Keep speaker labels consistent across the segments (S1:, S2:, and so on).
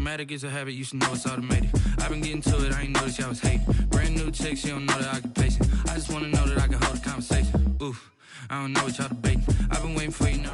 S1: Automatic is a habit, you should know it's automated. I've been getting to it, I ain't noticed y'all was hating. Brand new chick, she don't know the occupation. I just wanna know that I can hold a conversation. Oof, I don't know what y'all debating. I've been waiting for you now.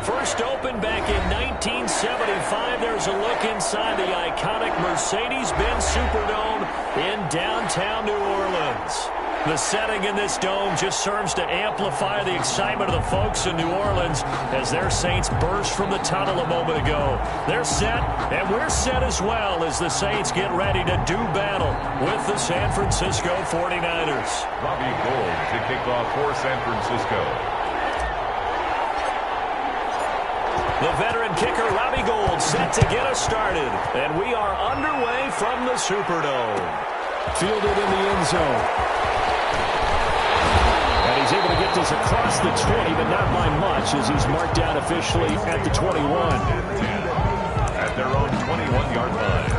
S2: First opened back in 1975. There's a look inside the iconic Mercedes-Benz Superdome in downtown New Orleans. The setting in this dome just serves to amplify the excitement of the folks in New Orleans as their Saints burst from the tunnel a moment ago. They're set, and we're set as well as the Saints get ready to do battle with the San Francisco 49ers.
S3: Robbie Gould to kick off for San Francisco.
S2: The veteran kicker, Robbie Gould, set to get us started. And we are underway from the Superdome.
S4: Fielded in the end zone. And he's able to get this across the 20, but not by much as he's marked down officially at the 21.
S3: At their own 21-yard line.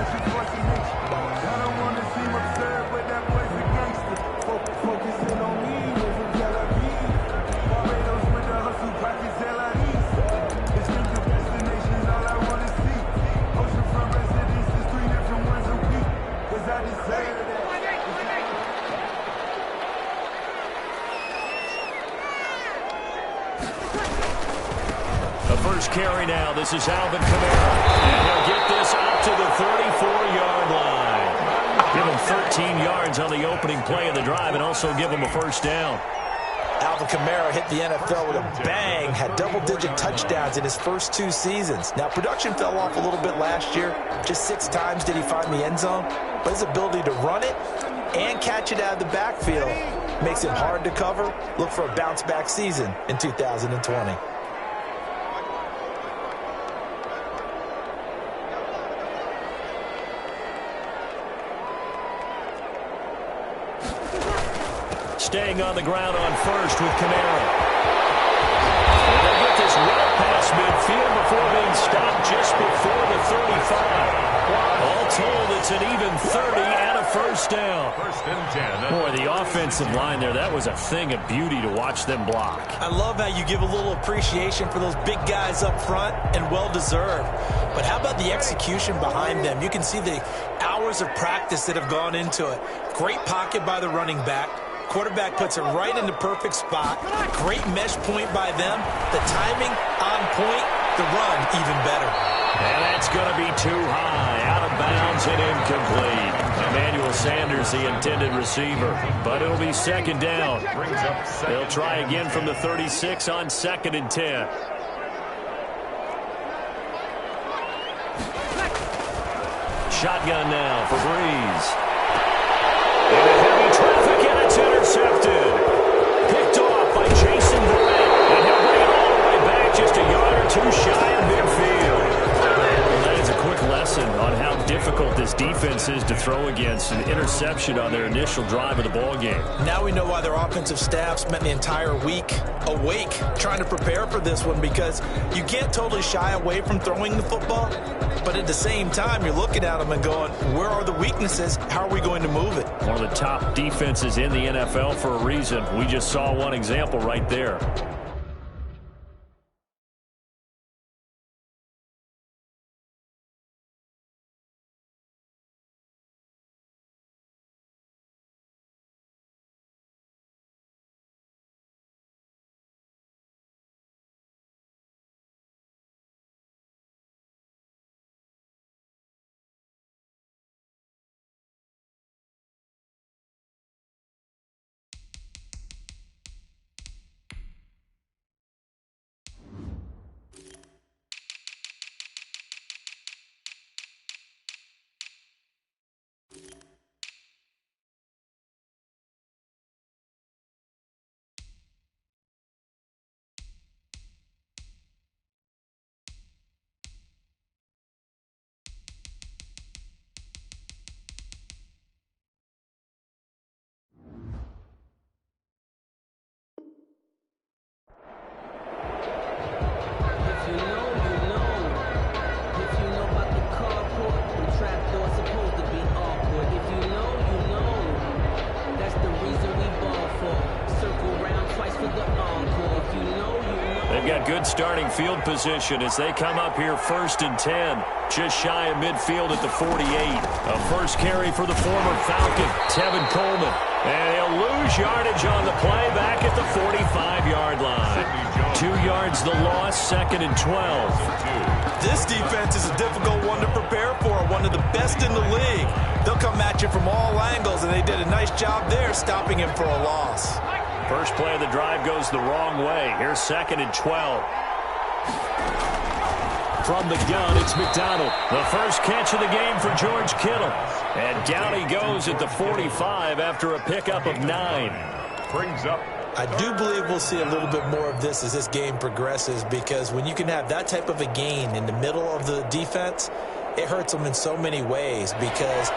S2: First carry now. This is Alvin Kamara. And he'll get this up to the 34-yard line. Give him 13 yards on the opening play of the drive and also give him a first down.
S5: Alvin Kamara hit the NFL with a bang, had double-digit touchdowns in his first 2 seasons. Now, production fell off a little bit last year. Just 6 times did he find the end zone. But his ability to run it and catch it out of the backfield makes it hard to cover. Look for a bounce-back season in 2020.
S2: Staying on the ground on first with Kamara. And they get this route past midfield before being stopped just before the 35. All told, it's an even 30 and a first down.
S3: First and 10.
S2: Boy, the offensive line there, that was a thing of beauty to watch them block.
S5: I love how you give a little appreciation for those big guys up front, and well-deserved. But how about the execution behind them? You can see the hours of practice that have gone into it. Great pocket by the running back. Quarterback puts it right in the perfect spot. Great mesh point by them. The timing on point. The run even better.
S2: And that's going to be too high. Out of bounds and incomplete. Emmanuel Sanders, the intended receiver. But it'll be second down. They'll try again from the 36 on 2nd and 10. Shotgun now for Breeze. Into heavy traffic, and it's intercepted. Picked off by Jason Verrett. And he'll bring it all the way back just a yard or 2 shy of midfield. That is a quick lesson on how difficult this defense is to throw against. An interception on their initial drive of the ballgame.
S5: Now we know why their offensive staff spent the entire week awake trying to prepare for this one, because you can't totally shy away from throwing the football. But at the same time, you're looking at them and going, where are the weaknesses? How are we going to move it?
S2: One of the top defenses in the NFL for a reason. We just saw one example right there. good starting field position as they come up here 1st and 10. Just shy of midfield at the 48. A first carry for the former Falcon, Tevin Coleman. And he'll lose yardage on the play back at the 45-yard line. 2 yards the loss, 2nd and 12.
S5: This defense is a difficult one to prepare for, one of the best in the league. They'll come at you from all angles, and they did a nice job there stopping him for a loss.
S2: First play of the drive goes the wrong way. Here's 2nd and 12. From the gun, it's McDonald. The first catch of the game for George Kittle. And down he goes at the 45 after a pickup of 9.
S3: Brings up.
S5: I do believe we'll see a little bit more of this as this game progresses, because when you can have that type of a gain in the middle of the defense, it hurts them in so many ways, because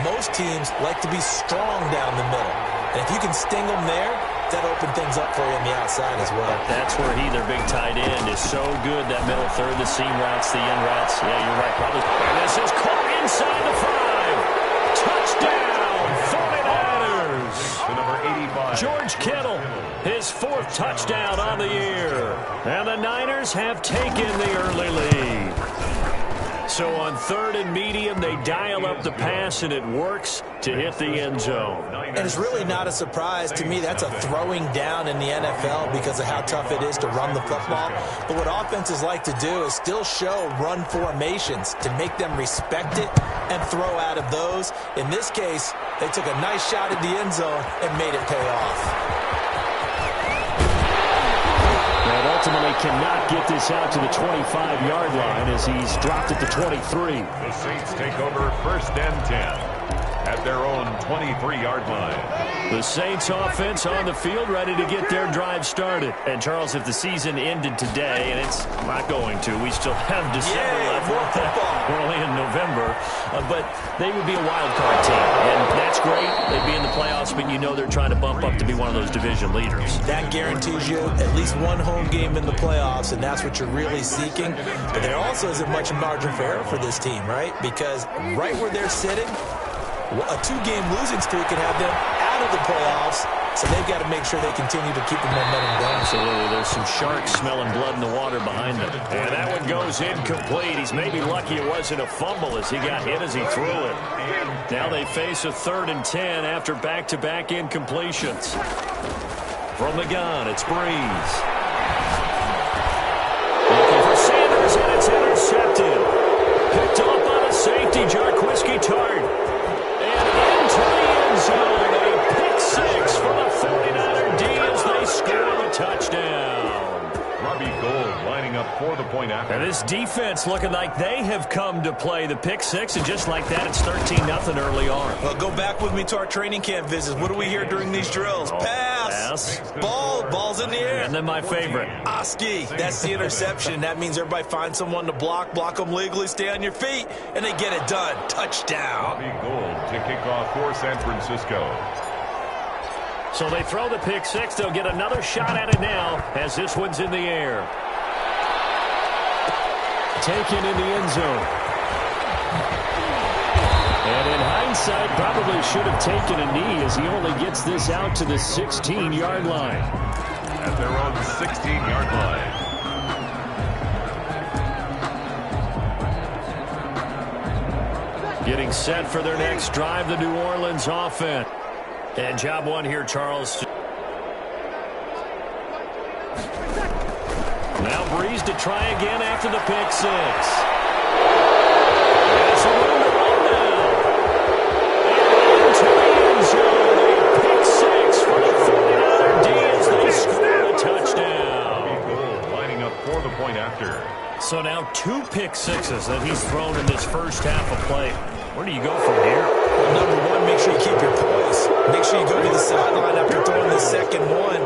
S5: most teams like to be strong down the middle. And if you can sting them there, that opens things up for you on the outside as well.
S2: That's where their big tight end, is so good. That middle third, the seam routes, the end routes. Yeah, you're right, probably. And this is caught inside the 5. Touchdown, 49ers.
S3: The number 85.
S2: George Kittle, his 4th touchdown on the year. And the Niners have taken the early lead. So on 3rd and medium, they dial up the pass, and it works to hit the end zone.
S5: And it's really not a surprise to me. That's a throwing down in the NFL because of how tough it is to run the football. But what offenses like to do is still show run formations to make them respect it and throw out of those. In this case, they took a nice shot at the end zone and made it pay off.
S4: And ultimately cannot get this out to the 25-yard line as he's dropped at the 23.
S3: The Saints take over 1st and 10 at their own 23-yard line.
S2: The Saints offense on the field, ready to get their drive started. And Charles, if the season ended today, and it's not going to, we still have December left.
S5: More football.
S2: We're only in November, but they would be a wild card team, and that's great. They'd be in the playoffs, but you know they're trying to bump up to be one of those division leaders.
S5: That guarantees you at least one home game in the playoffs, and that's what you're really seeking. But there also isn't much margin for error for this team, right? Because right where they're sitting, a 2-game losing streak can have them out of the playoffs, so they've got to make sure they continue to keep the momentum going.
S2: Absolutely. There's some sharks smelling blood in the water behind them. And that one goes incomplete. He's maybe lucky it wasn't a fumble as he got hit as he threw it. Now they face a 3rd and 10 after back-to-back incompletions. From the gun, it's Breeze. Looking for Sanders, and it's intercepted. Picked off on a safety, Jarquiski Tart. Into the end zone, a pick 6 for the 49er D as they score the touchdown.
S3: Robbie Gould lining up for the point after.
S2: And this defense looking like they have come to play the pick 6, and just like that, it's 13-0 early on.
S5: Well, go back with me to our training camp visits. What do we hear during these drills? Pass. Ball's in the air.
S2: And then my favorite.
S5: Oski. That's the interception. That means everybody finds someone to block them legally, stay on your feet, and they get it done. Touchdown.
S3: Robbie Gould to kick off for San Francisco.
S2: So they throw the pick 6. They'll get another shot at it now as this one's in the air. Taken in the end zone. And in hindsight, probably should have taken a knee as he only gets this out to the 16-yard line.
S3: At their own 16-yard line.
S2: Getting set for their next drive, the New Orleans offense. And job one here, Charles. Now Breeze to try again after the pick 6. There's a room to run now. And into the end zone. A pick 6 for the 49er D as they score the touchdown.
S3: Gould lining up for the point after.
S2: So now 2 pick 6s that he's thrown in this first half of play. Where do you go from here?
S5: Well, number one, make sure you keep your poise. Make sure you go to the sideline after throwing the second one,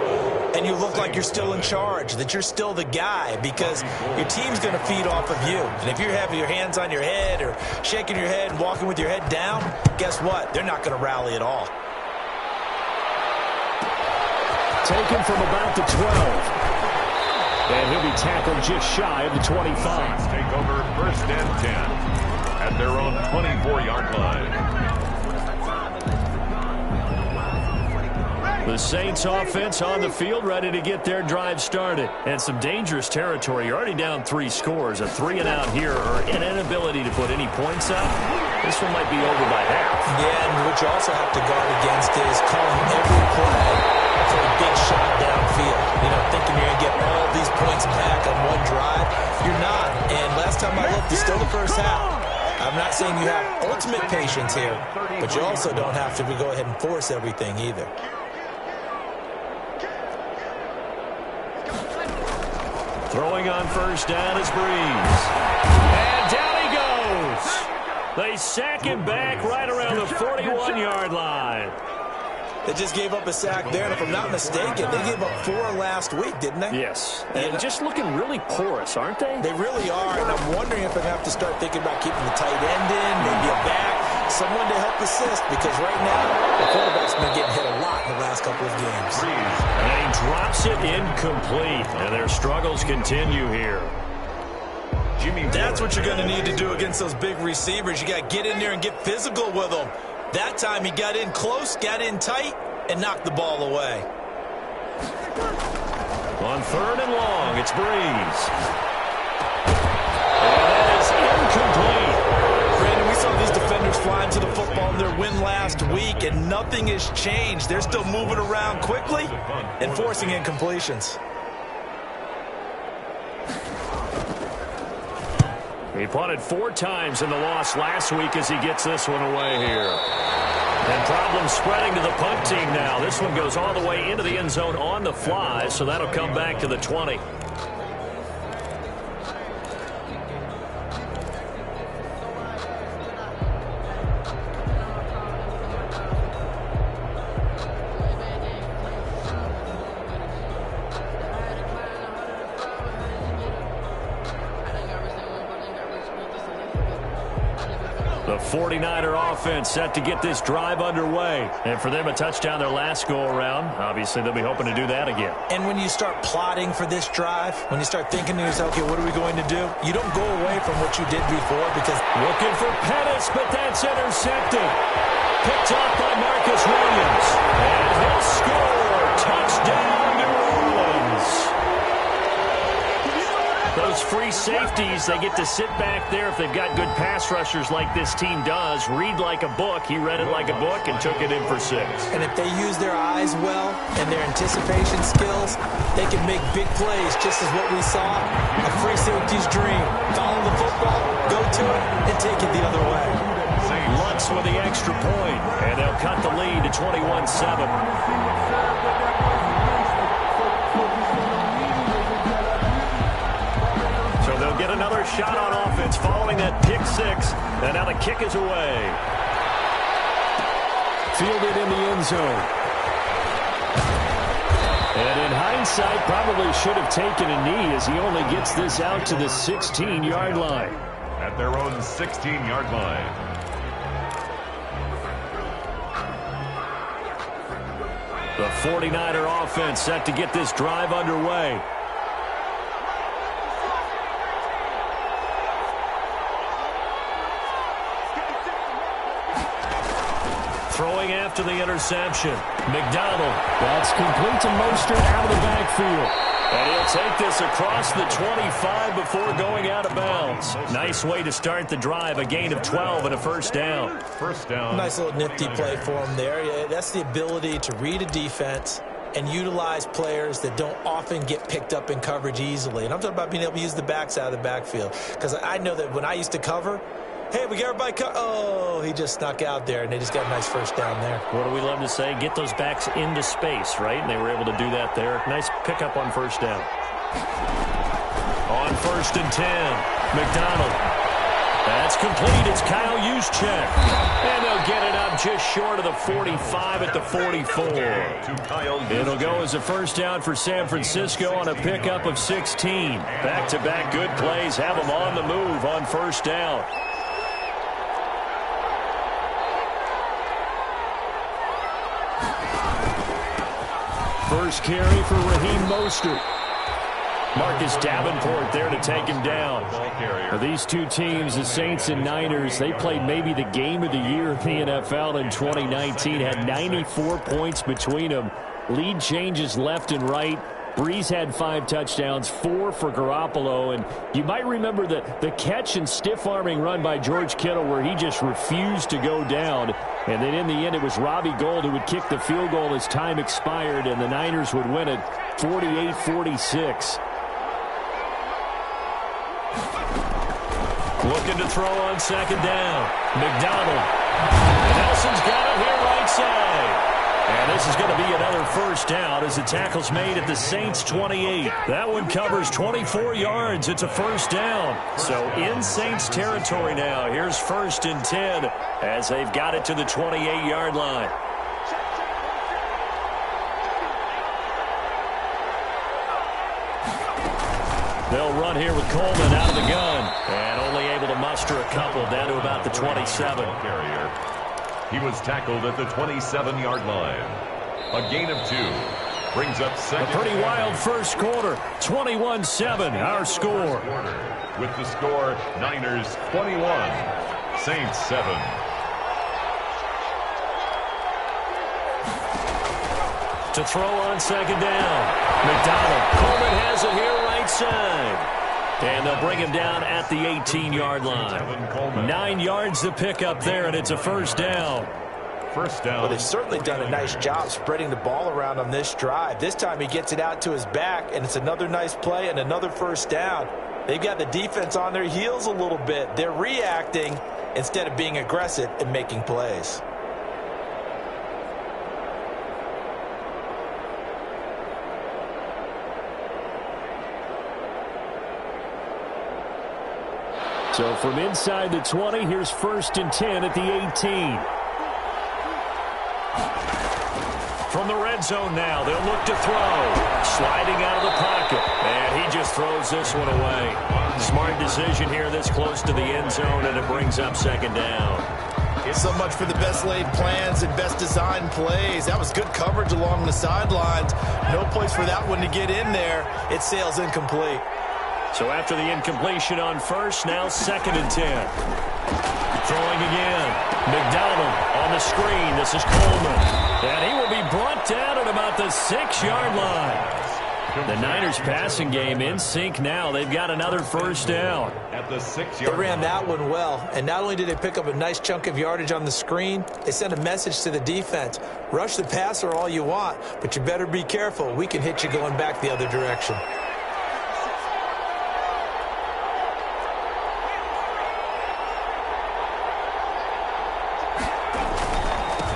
S5: and you look like you're still in charge, that you're still the guy, because your team's going to feed off of you. And if you're having your hands on your head or shaking your head and walking with your head down, guess what? They're not going to rally at all.
S4: Taken from about the 12. And he'll be tackled just shy of the 25.
S3: Saints take over 1st and 10 at their own 24-yard line.
S2: The Saints offense on the field, ready to get their drive started. And some dangerous territory. You're already down 3 scores. A 3-and-out here or an inability to put any points up. This one might be over by half.
S5: Yeah, and what you also have to guard against is calling every play for a big shot downfield. You know, thinking you're going to get all these points back on one drive. You're not. And last time I looked, it's still the first half. I'm not saying you have ultimate patience here, but you also don't have to go ahead and force everything either.
S2: Throwing on first down is Breeze. And down he goes. They sack him back right around the 41-yard line.
S5: They just gave up a sack there, and if I'm not mistaken, they gave up 4 last week, didn't they?
S2: Yes. And just looking really porous, aren't they?
S5: They really are, and I'm wondering if they're going to have to start thinking about keeping the tight end in, maybe a back, someone to help assist, because right now, the quarterback's been getting hit a lot in the last couple of games.
S2: And he drops it incomplete, and their struggles continue here.
S5: That's what you're going to need to do against those big receivers. You got to get in there and get physical with them. That time he got in close, got in tight, and knocked the ball away.
S2: On 3rd and long, it's Breeze. And that is incomplete.
S5: Brandon, we saw these defenders flying to the football in their win last week, and nothing has changed. They're still moving around quickly and forcing incompletions.
S2: He punted 4 times in the loss last week as he gets this one away here. And problems spreading to the punt team now. This one goes all the way into the end zone on the fly, so that'll come back to the 20. The 49er offense set to get this drive underway. And for them, a touchdown their last go-around. Obviously, they'll be hoping to do that again.
S5: And when you start plotting for this drive, when you start thinking to yourself, okay, what are we going to do? You don't go away from what you did before because...
S2: Looking for Pettis, but that's intercepted. Picked off by Marcus Williams. And he'll score. Touchdown, New Orleans. Those free safeties, they get to sit back there if they've got good pass rushers like this team does. Read like a book. He read it like a book and took it in for 6.
S5: And if they use their eyes well and their anticipation skills, they can make big plays, just as what we saw. A free safety's dream. Follow the football, go to it, and take it the other way.
S2: Lutz with the extra point, and they'll cut the lead to 21-7. So they'll get another shot on offense following that pick 6, and now the kick is away. Fielded in the end zone. And in hindsight, probably should have taken a knee as he only gets this out to the 16-yard line.
S3: At their own 16-yard line.
S2: The 49er offense set to get this drive underway. Throwing after the interception. McDonald. That's complete to Mostert out of the backfield. And he'll take this across the 25 before going out of bounds. Nice way to start the drive. A gain of 12 and a first down.
S3: First down.
S5: Nice little nifty play for him there. Yeah, that's the ability to read a defense and utilize players that don't often get picked up in coverage easily. And I'm talking about being able to use the backs out of the backfield. Because I know that when I used to cover, hey, we got everybody oh, he just snuck out there, and they just got a nice first down there.
S2: What do we love to say? Get those backs into space, right? And they were able to do that there. Nice pickup on first down. On 1st and 10, McDonald. That's complete. It's Kyle Juszczyk. And they'll get it up just short of the 45 at the 44. It'll go as a first down for San Francisco on a pickup of 16. Back-to-back good plays have them on the move on first down. First carry for Raheem Mostert. Marcus Davenport there to take him down. These two teams, the Saints and Niners, they played maybe the game of the year in the NFL in 2019. Had 94 points between them.
S4: lead changes left and right. Breeze had 5 touchdowns, 4 for Garoppolo. And you might remember the catch and stiff-arming run by George Kittle where he just refused to go down. And then in the end, it was Robbie Gould who would kick the field goal as time expired, and the Niners would win it 48-46.
S2: Looking to throw on second down. McDonald. Nelson's got it here right side. And this is going to be another first down as the tackle's made at the Saints' 28. That one covers 24 yards. It's a first down. So in Saints territory now. Here's 1st and 10 as they've got it to the 28-yard line. They'll run here with Coleman out of the gun. And only able to muster a couple down to about the 27.
S3: He was tackled at the 27-yard line. A gain of 2. Brings up second.
S2: A pretty wild first quarter. 21-7, our score.
S3: With the score, Niners 21, Saints 7.
S2: To throw on second down. McDonald. Coleman has it here right side. And they'll bring him down at the 18-yard line. 9 yards to pick up there, and it's a first down.
S3: First down.
S5: Well, they've certainly done a nice job spreading the ball around on this drive. This time he gets it out to his back, and it's another nice play and another first down. They've got the defense on their heels a little bit. They're reacting instead of being aggressive and making plays.
S4: So from inside the 20, here's 1st and 10 at the 18.
S2: From the red zone now, they'll look to throw. Sliding out of the pocket. And he just throws this one away. Smart decision here this close to the end zone, and it brings up second down.
S5: So much for the best laid plans and best designed plays. That was good coverage along the sidelines. No place for that one to get in there. It sails incomplete.
S2: So after the incompletion on first, now 2nd and 10. Throwing again. McDonald on the screen. This is Coleman. And he will be brought down at about the 6-yard line. The Niners passing game in sync now. They've got another first down.
S3: At the 6-yard
S5: They ran that one well. And not only did they pick up a nice chunk of yardage on the screen, they sent a message to the defense. Rush the passer all you want, but you better be careful. We can hit you going back the other direction.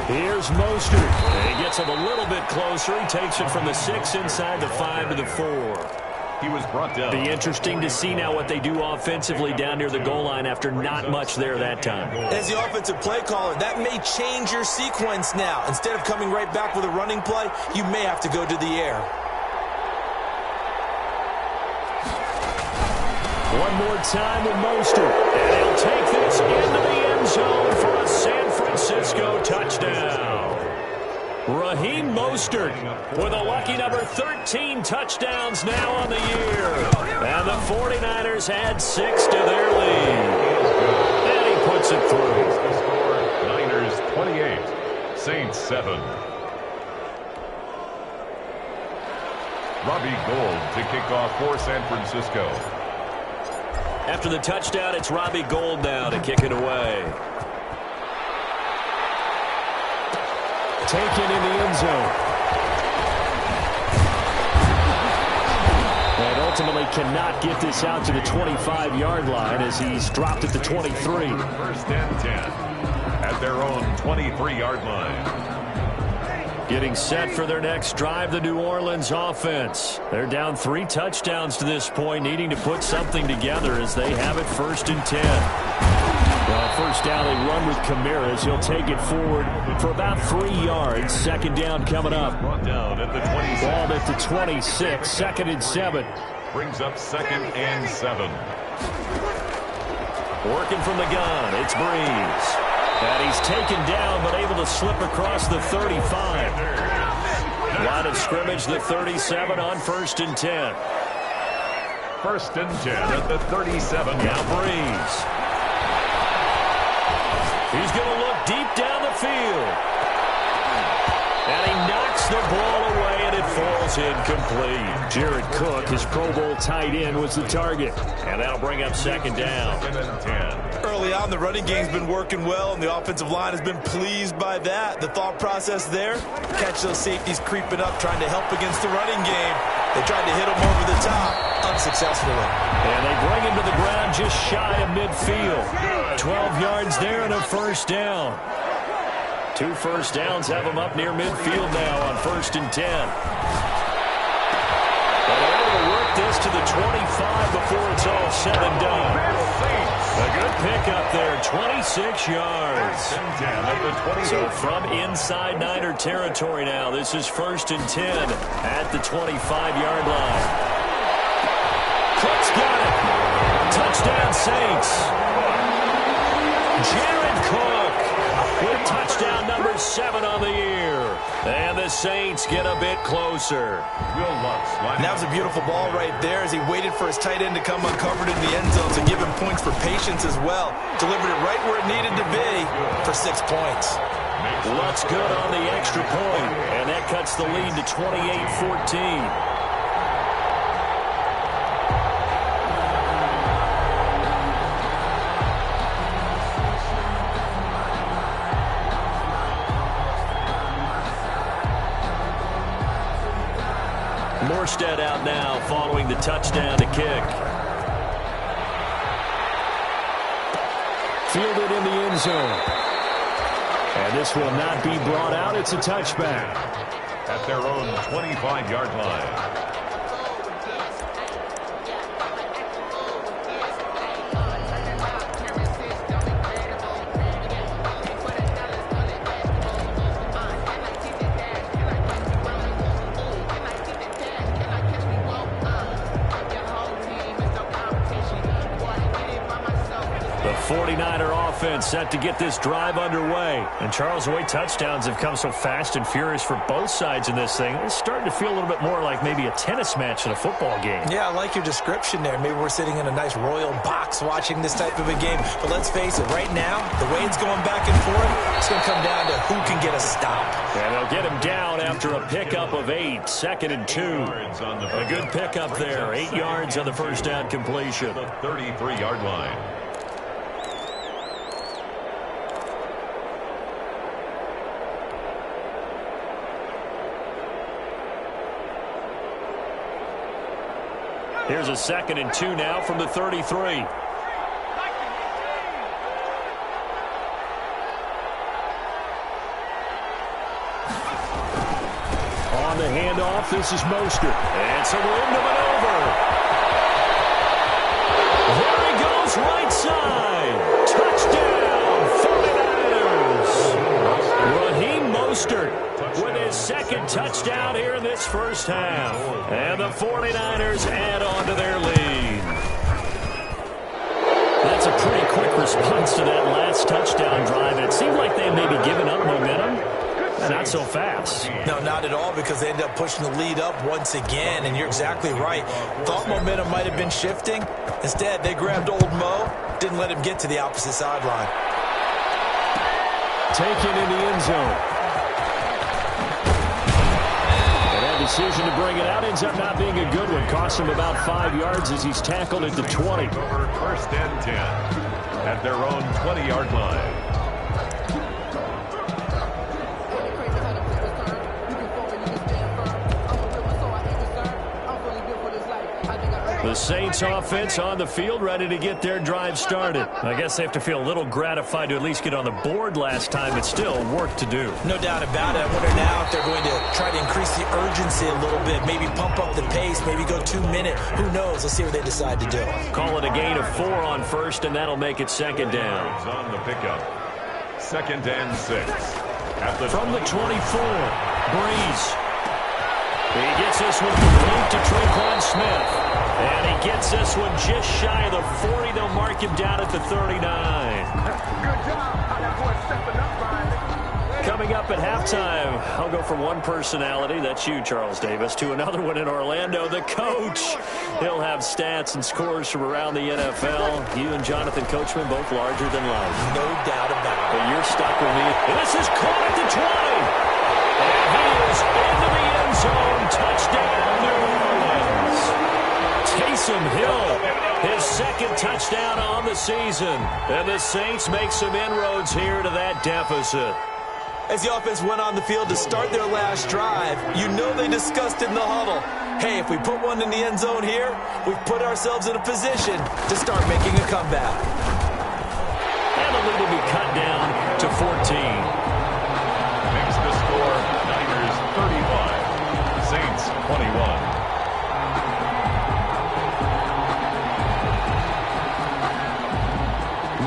S2: Here's Mostert. And he gets him a little bit closer. He takes it from the 6 inside the 5 to the 4.
S3: He was brought down.
S2: Be interesting to see now what they do offensively down near the goal line after not much there that time.
S5: As the offensive play caller, that may change your sequence now. Instead of coming right back with a running play, you may have to go to the air.
S2: One more time with Mostert. And he'll take this into the end zone for a San Francisco touchdown. Raheem Mostert with a lucky number 13 touchdowns now on the year. And the 49ers add 6 to their lead. And he puts it through.
S3: Niners 28, Saints 7. Robbie Gould to kick off for San Francisco.
S2: After the touchdown, it's Robbie Gould now to kick it away.
S4: Taken in the end zone. And ultimately cannot get this out to the 25-yard line as he's dropped at the 23.
S3: 1st and 10 at their own 23-yard line.
S2: Getting set for their next drive, the New Orleans offense. They're down 3 touchdowns to this point, needing to put something together as they have it 1st and 10. Well, first down, they run with Kamara. He'll take it forward for about 3 yards. Second down coming up.
S3: Brought down at the 26.
S4: Ball at the 26, 2nd and 7.
S3: Brings up 2nd and 7.
S2: Working from the gun, it's Breeze. And he's taken down, but able to slip across the 35. Line of scrimmage, the 37 on 1st and 10.
S3: 1st and 10 at the 37.
S2: Now Breeze. He's going to look deep down the field. And he knocks the ball away is incomplete.
S4: Jared Cook, his Pro Bowl tight end, was the target.
S2: And that'll bring up second down.
S5: Early on, the running game's been working well, and the offensive line has been pleased by that. The thought process there, catch those safeties creeping up, trying to help against the running game. They tried to hit him over the top, unsuccessfully.
S2: And they bring him to the ground just shy of midfield. 12 yards there and a first down. 2 first downs have them up near midfield now on 1st and 10. But they're able to work this to the 25 before it's all said and done. A good pickup there, 26 yards. So from inside Niner territory now, this is 1st and 10 at the 25-yard line. Cook's got it. Touchdown, Saints. Jared Cook with touchdown number 7 on the year. And the Saints get a bit closer.
S5: And that was a beautiful ball right there as he waited for his tight end to come uncovered in the end zone to give him points for patience as well. Delivered it right where it needed to be for 6 points.
S2: Looks good on the extra point, and that cuts the lead to 28-14. Morstead out now following the touchdown to kick.
S4: Fielded in the end zone. And this will not be brought out. It's a touchback.
S3: At their own 25-yard line.
S2: The 49er offense set to get this drive underway. And Charles, the way touchdowns have come so fast and furious for both sides in this thing, it's starting to feel a little bit more like maybe a tennis match in a football game.
S5: Yeah, I like your description there. Maybe we're sitting in a nice royal box watching this type of a game. But let's face it, right now, the way it's going back and forth, it's going to come down to who can get a stop.
S2: And they'll get him down after a pickup of 8, 2nd and 2. A good pickup there, 8 yards on the first down completion.
S3: The 33-yard line.
S2: Here's a 2nd and 2 now from the 33.
S4: On the handoff, this is Mostert.
S2: It's a window maneuver. There he goes, right side. Touchdown, 49ers. Raheem Mostert with his 2nd touchdown here in this first half. And the 49ers add on to their lead. That's a pretty quick response to that last touchdown drive. And it seemed like they may be giving up momentum. Not so fast.
S5: No, not at all, because they ended up pushing the lead up once again, and you're exactly right. Thought momentum might have been shifting. Instead, they grabbed old Mo, didn't let him get to the opposite sideline.
S4: Taken in the end zone. And that decision to bring it out ends up not being a good one. Cost him about 5 yards as he's tackled at the 20.
S3: 1st and 10 at their own 20-yard line.
S2: The Saints offense on the field, ready to get their drive started. I guess they have to feel a little gratified to at least get on the board last time, but still work to do.
S5: No doubt about it. I wonder now if they're going to try to increase the urgency a little bit, maybe pump up the pace, maybe go 2-minute. Who knows? Let's see what they decide to do.
S2: Call it a gain of 4 on 1st, and that'll make it 2nd down.
S3: On the pickup. 2nd and 6.
S2: From the 24, Breeze. He gets this one complete to Tre'Quan Smith. And he gets this one just shy of the 40. They'll mark him down at the 39. Coming up at halftime, I'll go from one personality, that's you, Charles Davis, to another one in Orlando, the coach. He'll have stats and scores from around the NFL. You and Jonathan Coachman, both larger than life.
S5: No doubt about it.
S2: But you're stuck with me. And this is caught at the 20. And he is into the end zone. Touchdown, New Orleans. Taysom Hill, his second touchdown on the season. And the Saints make some inroads here to that deficit.
S5: As the offense went on the field to start their last drive, you know they discussed in the huddle, hey, if we put one in the end zone here, we've put ourselves in a position to start making a comeback.
S2: And the lead will be cut down to 14.
S3: Makes the score Niners 35, Saints 21.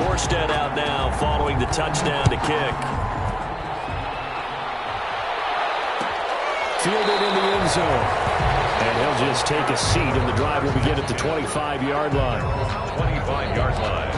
S2: Morstead out now following the touchdown to kick. Fielded in the end zone. And he'll just take a seat, and the drive will begin at the 25-yard line.
S3: 25-yard line.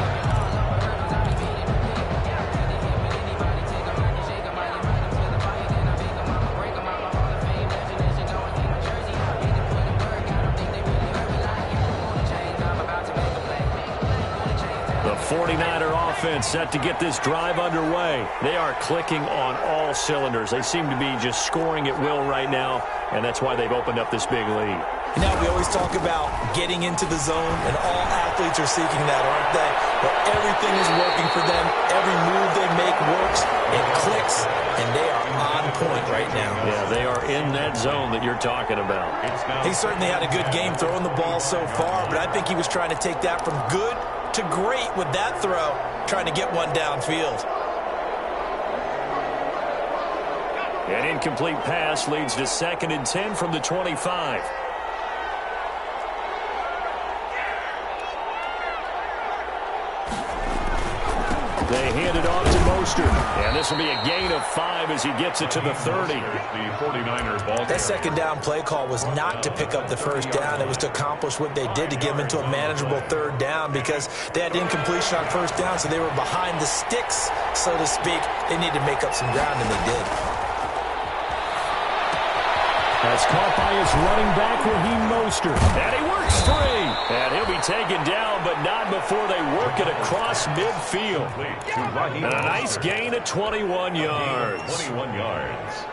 S2: The 49er offense set to get this drive underway. They are clicking on all cylinders. They seem to be just scoring at will right now, and that's why they've opened up this big lead.
S5: You know, we always talk about getting into the zone, and all athletes are seeking that, aren't they? But everything is working for them. Every move they make works. It clicks, and they are on point right now.
S2: Yeah, they are in that zone that you're talking about.
S5: He certainly had a good game throwing the ball so far, but I think he was trying to take that from good to great with that throw, trying to get one downfield.
S2: An incomplete pass leads to 2nd and 10 from the 25. They hand it off to Mostert. And this will be a gain of 5 as he gets it to the 30.
S3: The 49er ball.
S5: That second down play call was not to pick up the first down. It was to accomplish what they did to get them into a manageable third down because they had incompletion on first down, so they were behind the sticks, so to speak. They needed to make up some ground, and they did.
S2: That's caught by his running back, Raheem Mostert. And he works free. And he'll be taken down, but not before they work it across midfield. And a nice gain of 21 yards.
S3: 21 yards.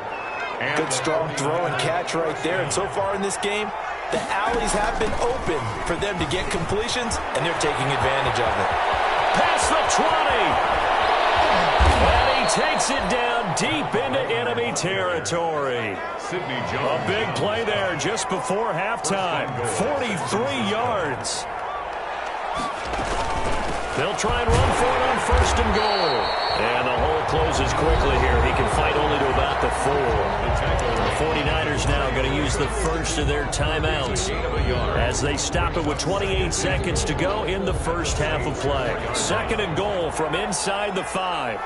S5: Good strong throw and catch right there. And so far in this game, the alleys have been open for them to get completions, and they're taking advantage of it.
S2: Past the 20. And he takes it down deep into enemy territory. A big play there just before halftime. 43 yards. They'll try and run for it on 1st and goal. And the hole closes quickly here. He can fight only to about the 4. The 49ers now going to use the first of their timeouts as they stop it with 28 seconds to go in the first half of play. 2nd and goal from inside the 5.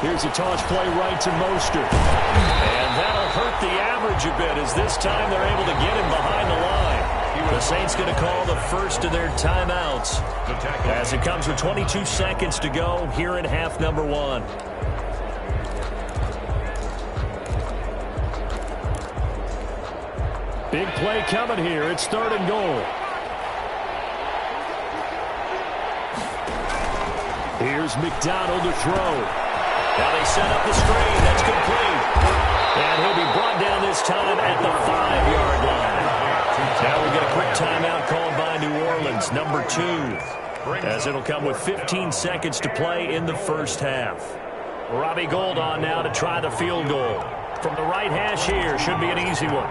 S2: Here's a toss play right to Mostert. And that'll hurt the average a bit as this time they're able to get him behind the line. The Saints going to call the first of their timeouts as it comes with 22 seconds to go here in half number 1. Big play coming here. It's 3rd and goal. Here's McDonald to throw. Now they set up the screen. That's complete. And he'll be brought down this time at the 5-yard line. Now we get a quick timeout called by New Orleans, number 2, as it'll come with 15 seconds to play in the first half. Robbie Gould on now to try the field goal. From the right hash here, should be an easy one.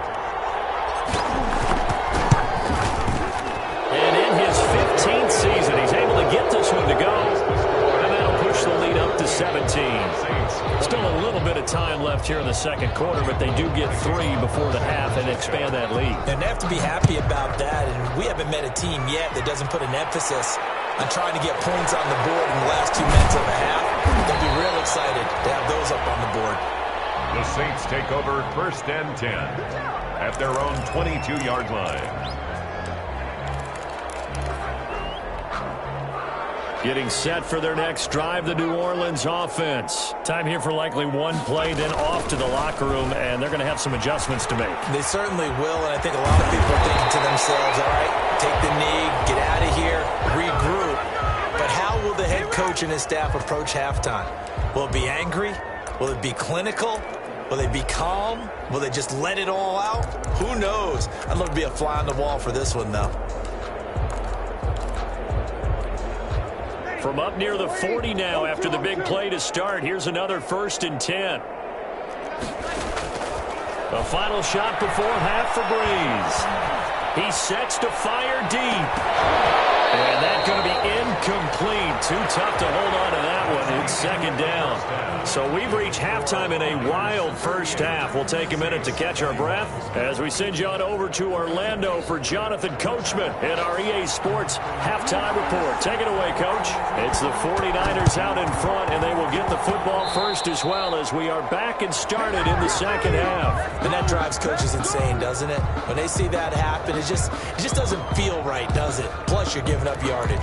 S2: And in his 15th season, he's able to get this one to go. The lead up to 17. Still a little bit of time left here in the second quarter, but they do get 3 before the half and expand that lead.
S5: And they have to be happy about that, and we haven't met a team yet that doesn't put an emphasis on trying to get points on the board in the last 2 minutes of a half. They'll be real excited to have those up on the board.
S3: The Saints take over 1st and 10 at their own 22-yard line.
S2: Getting set for their next drive, the New Orleans offense. Time here for likely one play, then off to the locker room, and they're going to have some adjustments to make.
S5: They certainly will, and I think a lot of people are thinking to themselves, all right, take the knee, get out of here, regroup. But how will the head coach and his staff approach halftime? Will it be angry? Will it be clinical? Will they be calm? Will they just let it all out? Who knows? I'd love to be a fly on the wall for this one, though.
S2: From up near the 40 now after the big play to start, here's another 1st and 10. A final shot before half for Breeze. He sets to fire deep. And that's going to be incomplete. Too tough to hold on to that one. It's 2nd down. So we've reached halftime in a wild first half. We'll take a minute to catch our breath as we send you on over to Orlando for Jonathan Coachman in our EA Sports halftime report. Take it away, Coach. It's the 49ers out in front, and they will get the football first as well as we are back and started in the 2nd half.
S5: And that drives coaches insane, doesn't it? When they see that happen, it just doesn't feel right, does it? Plus, you're giving up yardage.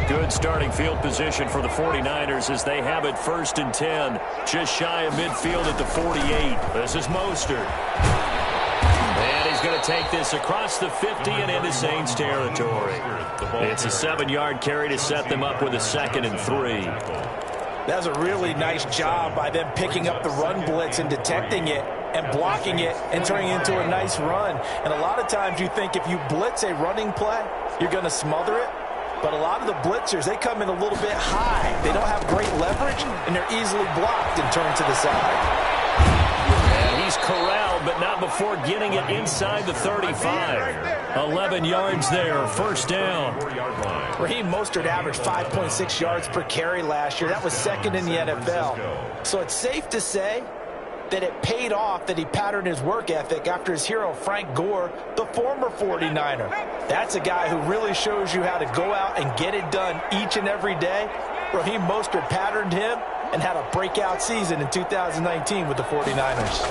S2: Good starting field position for the 49ers as they have it 1st and 10. Just shy of midfield at the 48. This is Mostert. And he's going to take this across the 50 and into Saints territory. It's a 7-yard carry to set them up with a 2nd and 3.
S5: That was a really nice job by them picking up the run blitz and detecting it and blocking it and turning it into a nice run. And a lot of times you think if you blitz a running play, you're going to smother it. But a lot of the blitzers, they come in a little bit high. They don't have great leverage, and they're easily blocked and turned to the side.
S2: And he's corralled, but not before getting it inside the 35. 11 yards there, 1st down.
S5: Raheem Mostert averaged 5.6 yards per carry last year. That was 2nd in the NFL. So it's safe to say that it paid off that he patterned his work ethic after his hero Frank Gore, the former 49er. That's a guy who really shows you how to go out and get it done each and every day. Raheem Mostert patterned him and had a breakout season in 2019 with the 49ers.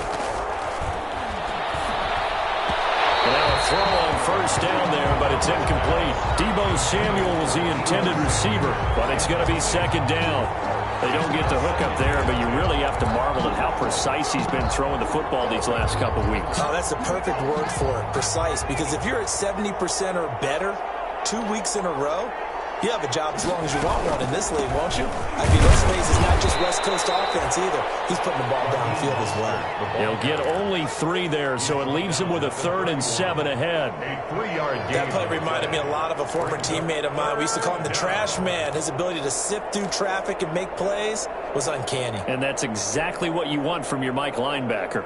S2: Now a throw on 1st down there, but it's incomplete. Deebo Samuel was the intended receiver, but it's going to be 2nd down. They don't get the hook up there, but you really have to marvel at how precise he's been throwing the football these last couple weeks.
S5: Oh, that's the perfect word for it, precise, because if you're at 70% or better 2 weeks in a row, you have a job as long as you want one in this league, won't you? I mean, let's face it, it's not just West Coast offense either. He's putting the ball downfield as well.
S2: He'll get only 3 there, so it leaves him with a 3rd and 7 ahead.
S5: That play reminded me a lot of a former teammate of mine. We used to call him the trash man. His ability to sift through traffic and make plays was uncanny.
S2: And that's exactly what you want from your Mike linebacker.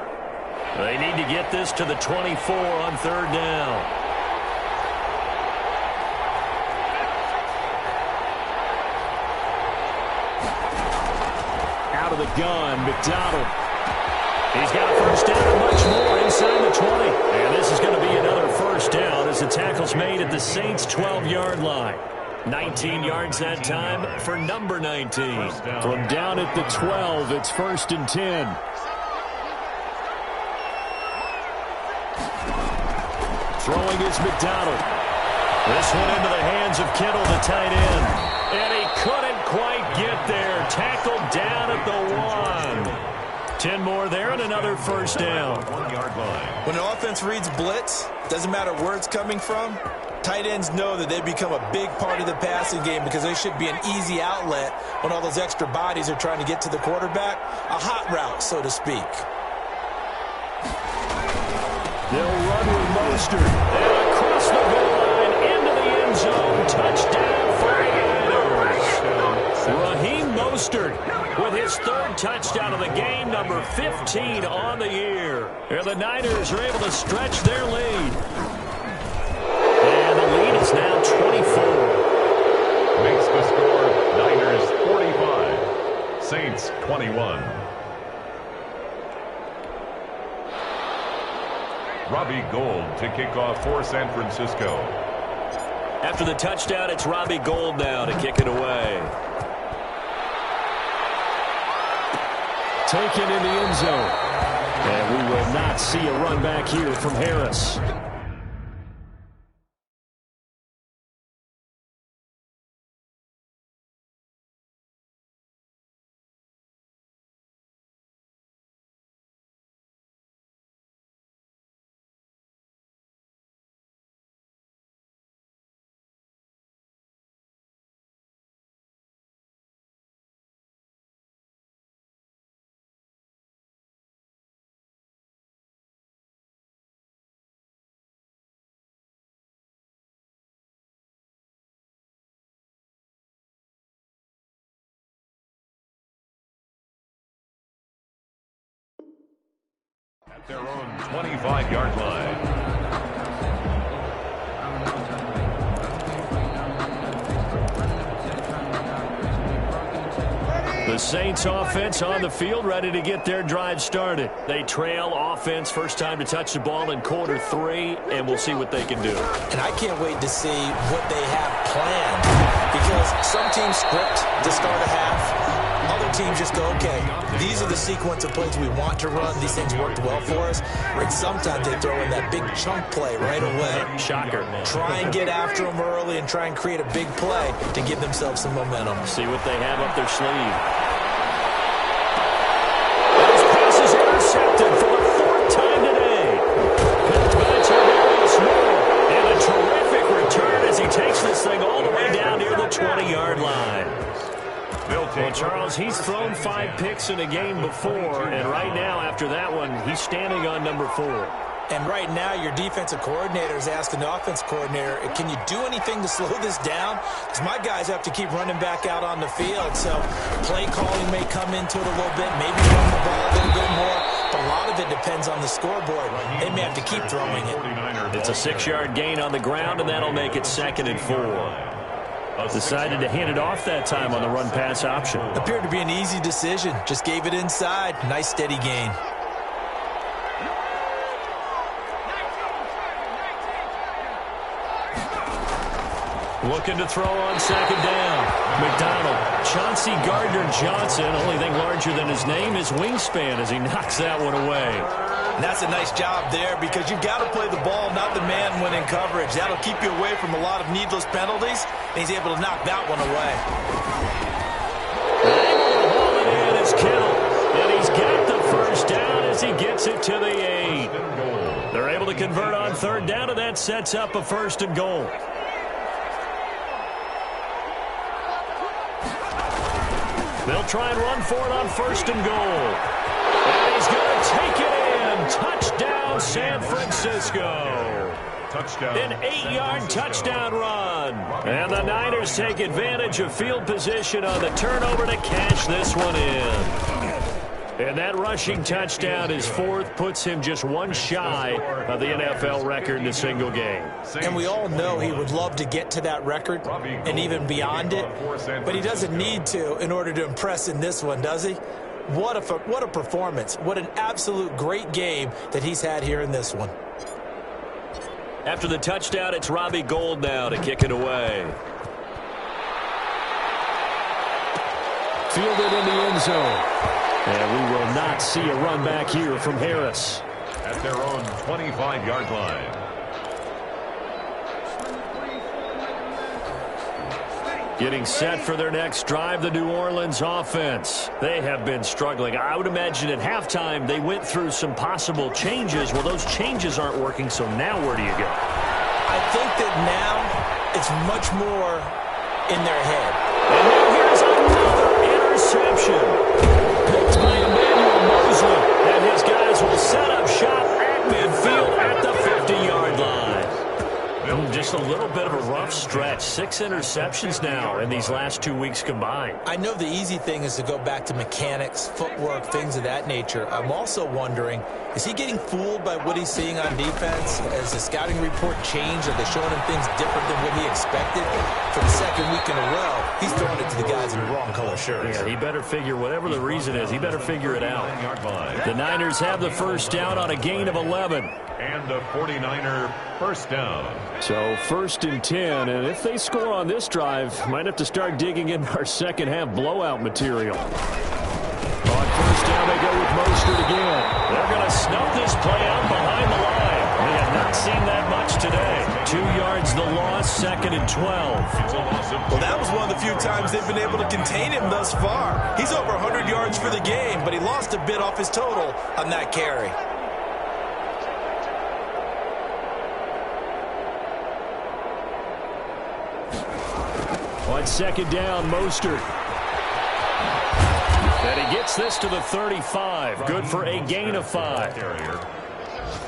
S2: They need to get this to the 24 on 3rd down. Out of the gun, McDonald. He's got a 1st down and much more inside the 20. And this is going to be another 1st down as the tackle's made at the Saints' 12-yard line. 19 yards that time for number 19. From down at the 12, it's 1st and 10. Throwing is McDonald. This one into the hands of Kittle, the tight end. And he couldn't quite get there. Tackled down at the 1. 10 more there and another 1st down.
S3: 1-yard line.
S5: When an offense reads blitz, doesn't matter where it's coming from, tight ends know that they become a big part of the passing game because they should be an easy outlet when all those extra bodies are trying to get to the quarterback. A hot route, so to speak.
S2: They'll run with Mostert. And across the goal line into the end zone. Touchdown 49ers. Raheem Mostert with his 3rd touchdown of the game, number 15 on the year. And the Niners are able to stretch their lead. And the lead is now 24.
S3: Makes the score Niners 45, Saints 21. Robbie Gould to kick off for San Francisco.
S2: After the touchdown, it's Robbie Gould now to kick it away. Taken in the end zone. And we will not see a run back here from Harris.
S3: At their own 25-yard line.
S4: The Saints offense on the field, ready to get their drive started. They trail offense, first time to touch the ball in quarter 3, and we'll see what they can do.
S5: And I can't wait to see what they have planned, because some teams script to start a half. Other teams just go, okay, these are the sequence of plays we want to run. These things worked well for us. And sometimes they throw in that big chunk play right away.
S4: Shocker.
S5: Try and get after them early and try and create a big play to give themselves some momentum.
S4: See what they have up their sleeve. This pass is intercepted for the 4th time today. Picked by Tavarius Moore. And a terrific return as he takes this thing all the way down near the 20-yard line. Well, Charles, he's thrown 5 picks in a game before, and right now, after that one, he's standing on number 4.
S5: And right now, your defensive coordinator is asking the offense coordinator, can you do anything to slow this down? Because my guys have to keep running back out on the field. So play calling may come into it a little bit, maybe run the ball a little bit more. But a lot of it depends on the scoreboard. They may have to keep throwing it.
S4: It's a 6-yard gain on the ground, and that'll make it 2nd and 4. Decided to hand it off that time on the run-pass option.
S5: Appeared to be an easy decision. Just gave it inside. Nice, steady gain.
S4: Looking to throw on 2nd down. McDonald. Chauncey Gardner-Johnson, only thing larger than his name is wingspan as he knocks that one away.
S5: And that's a nice job there, because you've got to play the ball, not the man when in coverage. That'll keep you away from a lot of needless penalties, and he's able to knock that one away.
S4: Able to haul it in is Kittle, and he's got the first down as he gets it to the 8. They're able to convert on 3rd down, and that sets up a 1st and goal. They'll try and run for it on 1st and goal. And he's going to take it in. Touchdown, San Francisco.
S3: Touchdown.
S4: An 8-yard touchdown run. And the Niners take advantage of field position on the turnover to cash this one in. And that rushing touchdown, his 4th, puts him just one shy of the NFL record in a single game.
S5: And we all know he would love to get to that record and even beyond it, but he doesn't need to in order to impress in this one, does he? What a performance. What an absolute great game that he's had here in this one.
S4: After the touchdown, it's Robbie Gould now to kick it away. Fielded in the end zone. And we will not see a run back here from Harris.
S3: At their own 25-yard line.
S4: Getting set for their next drive, the New Orleans offense. They have been struggling. I would imagine at halftime they went through some possible changes. Well, those changes aren't working, so now where do you go?
S5: I think that now it's much more in their head.
S4: And now here's another interception. Picked by Emmanuel Mosley, and his guys will set up shop at midfield at the 50-yard line. Just a little bit of a rough stretch. 6 interceptions now in these last 2 weeks combined.
S5: I know the easy thing is to go back to mechanics, footwork, things of that nature. I'm also wondering, is he getting fooled by what he's seeing on defense? Has the scouting report changed? Are they showing him things different than what he expected? For the 2nd week in a row, he's throwing it to the guys in the wrong color shirts.
S4: Yeah, he better figure, whatever the reason is, he better figure it out. The Niners have the first down on a gain of 11.
S3: And a 49er first down.
S4: So 1st and 10, and if they score on this drive, might have to start digging in our second half blowout material. On 1st down, they go with Mostert again. They're going to snuff this play out behind the line. We have not seen that much today. 2 yards the loss, 2nd and 12.
S5: Well, that was one of the few times they've been able to contain him thus far. He's over 100 yards for the game, but he lost a bit off his total on that carry.
S4: On 2nd down, Mostert. And he gets this to the 35. Good for a gain of 5.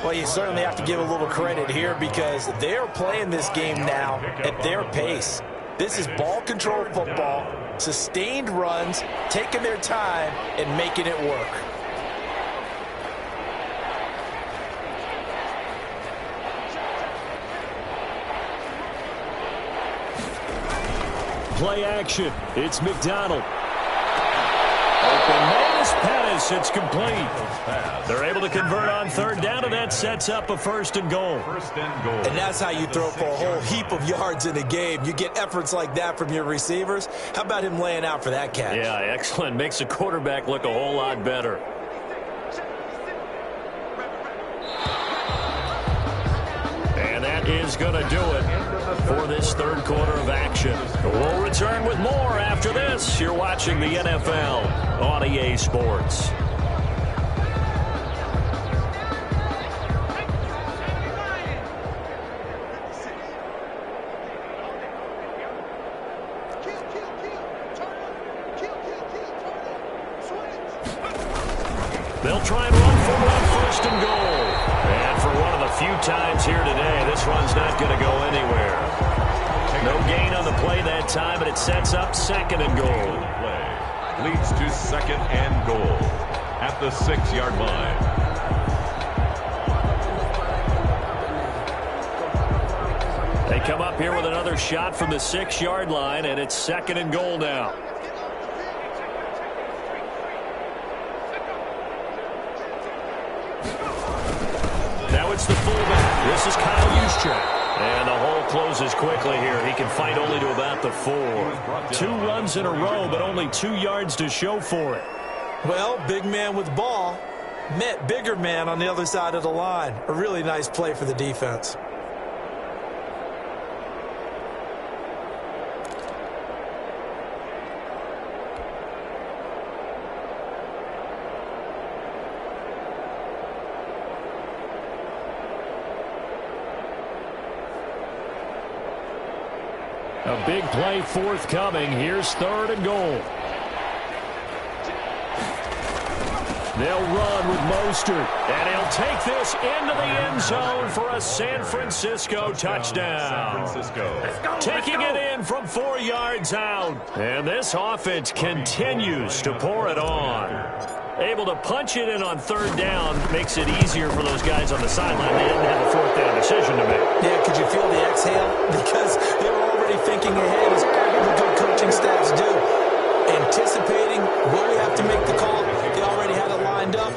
S5: Well, you certainly have to give a little credit here because they're playing this game now at their pace. This is ball control football, sustained runs, taking their time and making it work.
S4: play action. It's McDonald. Open man is Pettis. It's complete. They're able to convert on third down, and that sets up a first and goal.
S5: And that's how you throw for a whole heap of yards in a game. You get efforts like that from your receivers. How about him laying out for that catch?
S4: Yeah, excellent. Makes the quarterback look a whole lot better. And that is going to do it for this third quarter of action. We'll return with more after this. You're watching the NFL on EA Sports. They'll try and run for it on first and goal. And for one of the few times here today, this one's not going to go anywhere. No gain on the play that time, and it sets up second and goal.
S3: Play leads to second and goal at the 6-yard line.
S4: They come up here with another shot from the 6-yard line, and it's second and goal now. Now it's the fullback. This is Kyle Juszczyk. And the hole closes quickly here. He can fight only to about the 4. 2 runs in a row, but only 2 yards to show for it.
S5: Well, big man with ball met bigger man on the other side of the line. A really nice play for the defense.
S4: A big play forthcoming. Here's third and goal. They'll run with Mostert, and he'll take this into the end zone for a San Francisco touchdown. Taking it in from 4 yards out. And this offense continues to pour it on. Able to punch it in on third down makes it easier for those guys on the sideline. They didn't have a fourth down decision to make.
S5: Yeah, could you feel the exhale? Because they were already thinking ahead, as all the good coaching staffs do. Anticipating, will we have to make the call? They already had it lined up.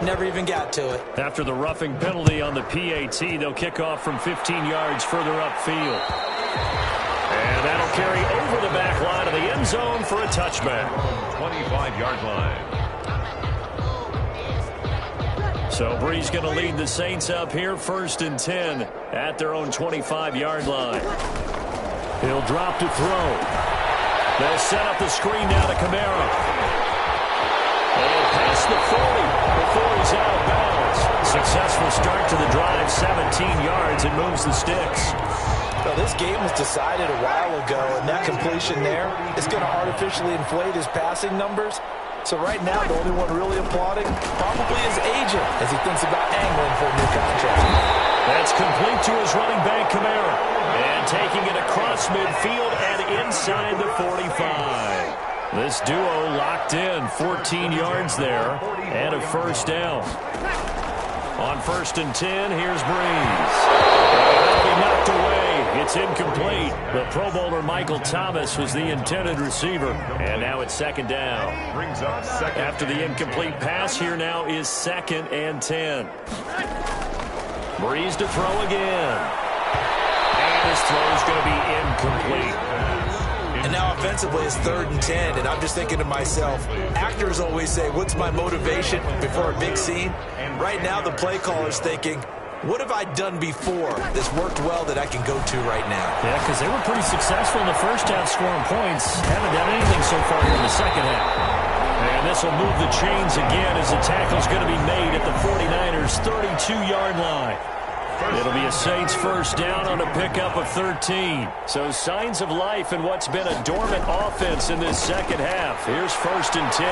S5: Never even got to it.
S4: After the roughing penalty on the PAT, they'll kick off from 15 yards further upfield. And that'll carry over the back line of the end zone for a touchback.
S3: 25-yard line.
S4: So Brees going to lead the Saints up here, first and 10 at their own 25-yard line. He'll drop to throw. They'll set up the screen now to Kamara. And past the 40 before he's out of bounds. Successful start to the drive, 17 yards. It moves the sticks.
S5: Well, this game was decided a while ago, and that completion there is going to artificially inflate his passing numbers. So right now, the only one really applauding probably his agent as he thinks about angling for a new contract.
S4: That's complete to his running back, Kamara. And taking it across midfield and inside the 45. This duo locked in, 14 yards there, and a first down. On first and 10, here's Brees. That'll be knocked away. It's incomplete. The Pro Bowler Michael Thomas was the intended receiver. And now it's second down.
S3: Brings up second.
S4: After the incomplete pass, here now is second and 10. Brees to throw again. And his throw is going to be incomplete.
S5: And now offensively it's third and 10, and I'm just thinking to myself, actors always say, what's my motivation before a big scene? Right now the play caller's thinking, what have I done before that's worked well that I can go to right now?
S4: Yeah, because they were pretty successful in the first half scoring points. Haven't done anything so far in the second half. And this will move the chains again as the tackle's going to be made at the 49ers' 32-yard line. It'll be a Saints first down on a pickup of 13. So signs of life in what's been a dormant offense in this second half. Here's first and 10.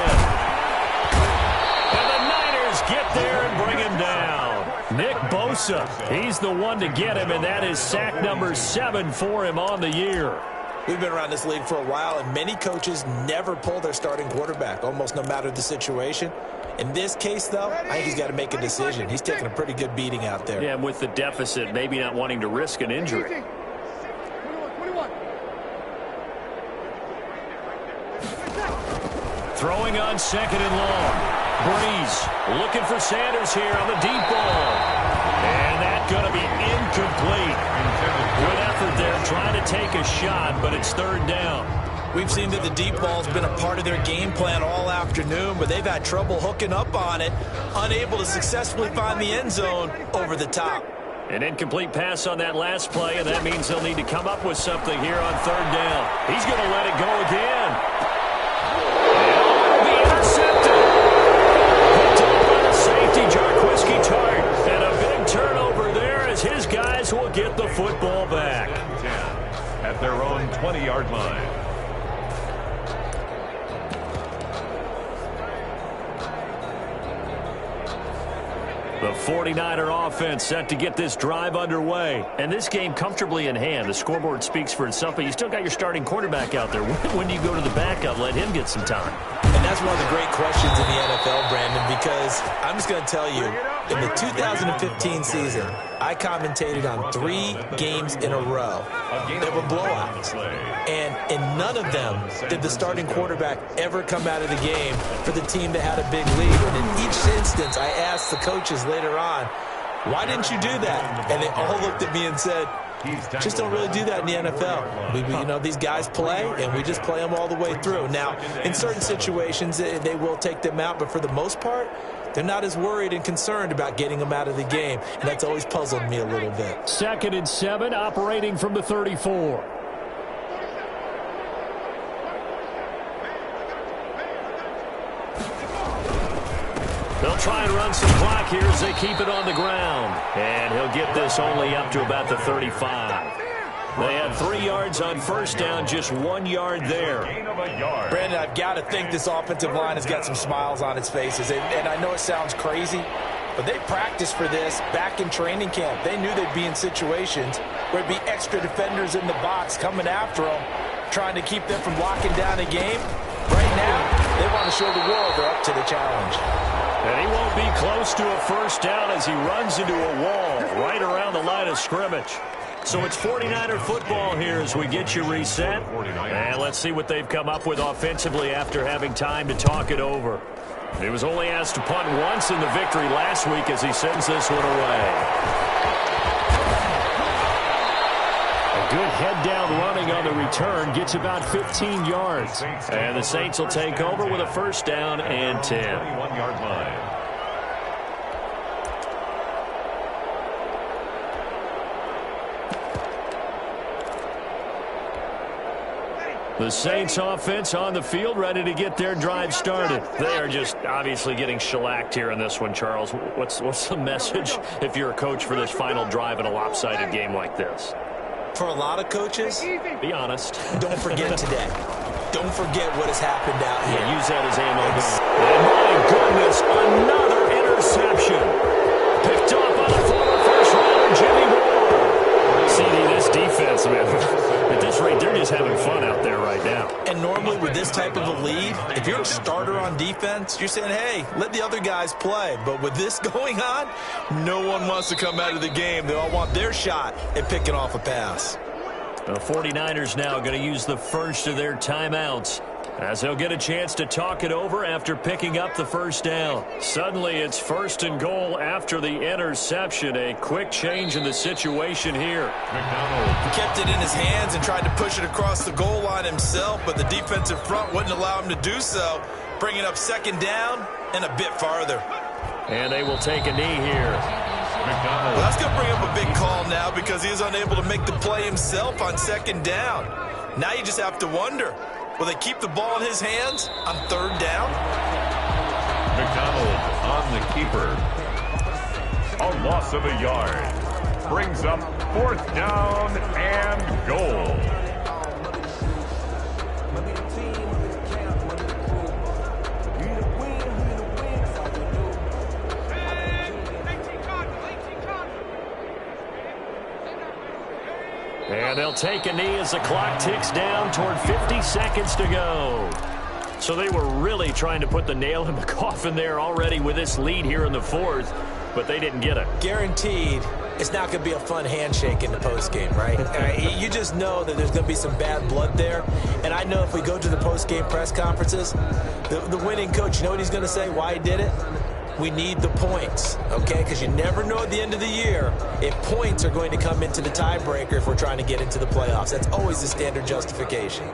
S4: And the Niners get there and bring him down. Nick Bosa, he's the one to get him, and that is sack number 7 for him on the year.
S5: We've been around this league for a while, and many coaches never pull their starting quarterback, almost no matter the situation. In this case, though, I think he's got to make a decision. He's taking a pretty good beating out there.
S4: Yeah, with the deficit, maybe not wanting to risk an injury.
S2: Throwing on second and long. Breeze looking for Sanders here on the deep ball. And that's going to be incomplete. Good effort there trying to take a shot, but it's third down.
S5: We've seen that the deep ball's been a part of their game plan all afternoon, but they've had trouble hooking up on it, unable to successfully find the end zone over the top.
S2: An incomplete pass on that last play, and that means they'll need to come up with something here on third down. He's going to let it go again. And be intercepted. Picked up by the safety, Jarquiski Tart. And a big turnover there as his guys will get the football back.
S3: At their own 20-yard line.
S2: The 49er offense set to get this drive underway. And this game comfortably in hand. The scoreboard speaks for itself, but you still got your starting quarterback out there. When do you go to the backup? Let him get some time.
S5: And that's one of the great questions in the NFL, Brandon, because I'm just going to tell you, in the 2015 season, I commentated on 3 games in a row that were blowouts. And in none of them did the starting quarterback ever come out of the game for the team that had a big lead. And in each instance, I asked the coaches later on, why didn't you do that? And they all looked at me and said, just don't really do that in the NFL. These guys play, and we just play them all the way through. Now, in certain situations, they will take them out, but for the most part, they're not as worried and concerned about getting them out of the game, and that's always puzzled me a little bit.
S4: 2nd and 7, operating from the 34.
S2: They'll try and run some clock here as they keep it on the ground. And he'll get this only up to about the 35. They had 3 yards on first down, just 1 yard there.
S5: Brandon, I've got to think this offensive line has got some smiles on its faces. And I know it sounds crazy, but they practiced for this back in training camp. They knew they'd be in situations where it'd be extra defenders in the box coming after them, trying to keep them from locking down a game. Right now, they want to show the world they're up to the challenge.
S2: And he won't be close to a first down as he runs into a wall right around the line of scrimmage. So it's 49er football here as we get you reset. And let's see what they've come up with offensively after having time to talk it over. He was only asked to punt once in the victory last week as he sends this one away. A good head-down running on the return gets about 15 yards. And the Saints will take over with a first down and 10.
S3: 21-yard line.
S2: The Saints offense on the field, ready to get their drive started. They are just obviously getting shellacked here in this one, Charles. What's the message if you're a coach for this final drive in a lopsided game like this?
S5: For a lot of coaches,
S2: be honest.
S5: Don't forget today. Don't forget what has happened out here.
S2: Yeah, use that as ammo. And my goodness, another interception. Picked up on a former first-rounder, Jimmy Ward. CD, this defense, man. At this rate, they're just having fun out there right now.
S5: And normally with this type of a lead, if you're a starter on defense, you're saying, hey, let the other guys play. But with this going on, no one wants to come out of the game. They all want their shot at picking off a pass.
S2: The 49ers now going to use the first of their timeouts as they'll get a chance to talk it over after picking up the first down. Suddenly it's 1st and goal after the interception. A quick change in the situation here.
S5: He kept it in his hands and tried to push it across the goal line himself, but the defensive front wouldn't allow him to do so, bringing up 2nd down and a bit farther.
S2: And they will take a knee here.
S5: Well, that's going to bring up a big call now because he was unable to make the play himself on 2nd down. Now you just have to wonder, will they keep the ball in his hands on 3rd down?
S3: McDonald on the keeper. A loss of a yard. Brings up 4th down and goal.
S2: And they'll take a knee as the clock ticks down toward 50 seconds to go. So they were really trying to put the nail in the coffin there already with this lead here in the 4th, but they didn't get it.
S5: Guaranteed it's not going to be a fun handshake in the postgame, right? You just know that there's going to be some bad blood there. And I know if we go to the postgame press conferences, the winning coach, you know what he's going to say, why he did it? We need the points, okay? Because you never know at the end of the year if points are going to come into the tiebreaker if we're trying to get into the playoffs. That's always the standard justification.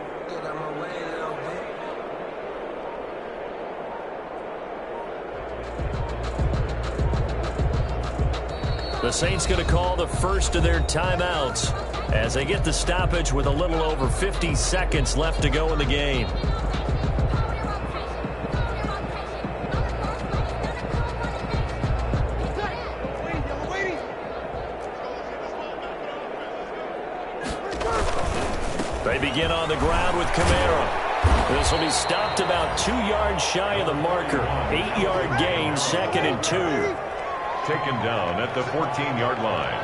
S2: The Saints going to call the first of their timeouts as they get the stoppage with a little over 50 seconds left to go in the game. They begin on the ground with Kamara. This will be stopped about 2 yards shy of the marker. 8-yard gain, 2nd and 2.
S3: Taken down at the 14-yard line.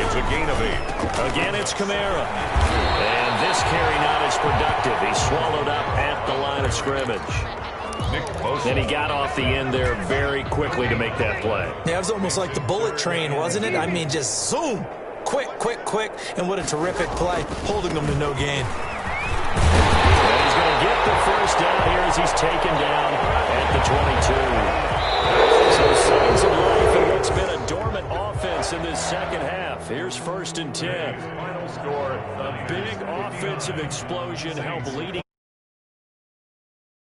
S3: It's a gain of 8.
S2: Again, it's Kamara. And this carry not as productive. He's swallowed up at the line of scrimmage. And he got off the end there very quickly to make that play.
S5: Yeah, it was almost like the bullet train, wasn't it? I mean, just zoom. Quick, quick, quick. And what a terrific play, holding them to no gain.
S2: And he's going to get the first down here as he's taken down at the 22. So signs of life in what's been a dormant offense in this second half. Here's 1st and 10.
S3: Final score,
S2: A big offensive explosion helped leading.